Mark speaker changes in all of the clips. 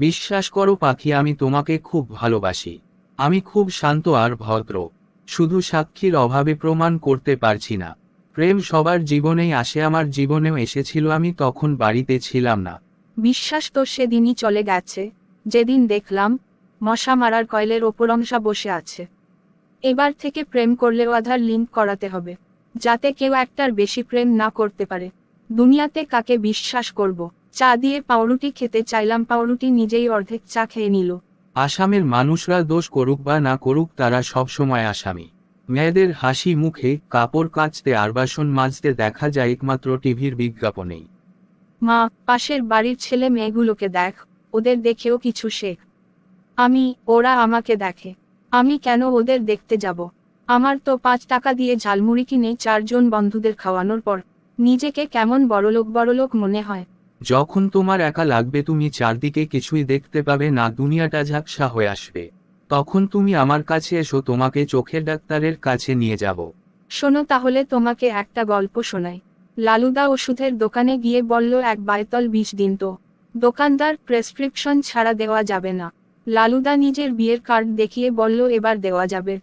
Speaker 1: বিশ্বাস করো পাখি, আমি তোমাকে খুব ভালোবাসি। আমি খুব শান্ত আর ভদ্র, শুধু সাক্ষীর অভাবে প্রমাণ করতে পারছি না। প্রেম সবার জীবনেই আসে, আমার জীবনেও এসেছিল, আমি তখন বাড়িতে ছিলাম না।
Speaker 2: বিশ্বাস তো সেদিনই চলে গেছে, যেদিন দেখলাম মশা মারার কয়েলের ওপর অংশা বসে আছে। এবার থেকে প্রেম করলেও আধার লিঙ্ক করাতে হবে, যাতে কেউ একটার বেশি প্রেম না করতে পারে। দুনিয়াতে কাকে বিশ্বাস করব? চা দিয়ে পাউরুটি খেতে চাইলাম, পাউরুটি নিজেই অর্ধেক চা খেয়ে নিল।
Speaker 1: আসামের মানুষরা দোষ করুক বা না করুক, তারা সবসময় আসামি। মেয়েদের হাসি মুখে, কাপড় কাচতে আর বাসন মাজতে দেখা যায় একমাত্র টিভির বিজ্ঞাপনেই।
Speaker 2: মা, পাশের বাড়ির ছেলে মেয়েগুলোকে দেখ, ওদের দেখেও কিছু শেখ। ওরা আমাকে দেখে, আমি কেন ওদের দেখতে যাব? আমার তো 5 টাকা দিয়ে ঝালমুড়ি কিনে 4 জন বন্ধুদের খাওয়ানোর পর নিজেকে কেমন বড়লোক বড়লোক মনে হয়।
Speaker 1: যখন তোমার একা লাগবে, তুমি চারদিকে কিছুই দেখতে পাবে না, দুনিয়াটা ঝাপসা হয়ে আসবে, তখন তুমি আমার কাছে এসো, তোমাকে চোখের ডাক্তারের কাছে নিয়ে যাব।
Speaker 2: শোনো তাহলে তোমাকে একটা গল্প শোনাই। লালুদা ওষুধের দোকানে গিয়ে বলল 1 বায়তল বিষ দিন তো। দোকানদার প্রেসক্রিপশন ছাড়া দেওয়া যাবে না। লালুদা নিজের বিয়ের কার্ড দেখিয়ে বলল এবার দেওয়া যাবে।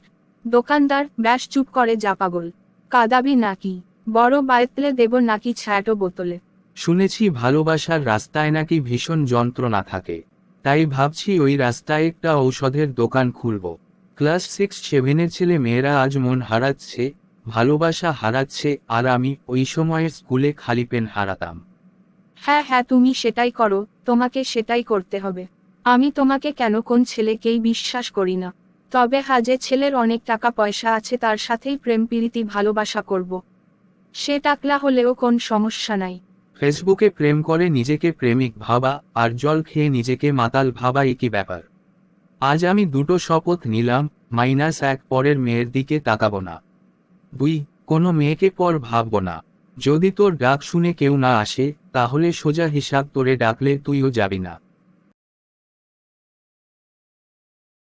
Speaker 2: দোকানদার ব্যাস চুপ করে, যা পাগল, কাঁদাবি নাকি? বড় বায়তলে দেব নাকি ছায়াটো বোতলে?
Speaker 1: শুনেছি ভালোবাসার রাস্তায় নাকি ভীষণ যন্ত্রণা থাকে, তাই ভাবছি ওই রাস্তায় একটা ঔষধের দোকান খুলব। ক্লাস 6-7-এর ছেলে মেয়েরা আজ মন হারাচ্ছে, ভালোবাসা হারাচ্ছে, আর আমি ওই সময়ে স্কুলে খালি পেন হারাতাম।
Speaker 2: হ্যাঁ হ্যাঁ, তুমি সেটাই করো, তোমাকে সেটাই করতে হবে। আমি তোমাকে কেন কোন ছেলেকেই বিশ্বাস করি না। তবে যে ছেলের অনেক টাকা পয়সা আছে তার সাথেই প্রেম প্রীতি ভালোবাসা করব। সে টাকলা হলেও কোন সমস্যা নাই।
Speaker 1: ফেসবুকে প্রেম করে নিজেকে প্রেমিক ভাবা, আর জল খেয়ে নিজেকে মাতাল ভাবা একই ব্যাপার। আজ আমি দুটো শপথ নিলাম। -1, পরের মেয়ের দিকে তাকাবো না। 2, কোনো মেয়েকে পর ভাববো না। যদি তোর ডাক শুনে কেউ না আসে, তাহলে সোজা হিসাব তোরে ডাকলে তুইও যাবি না।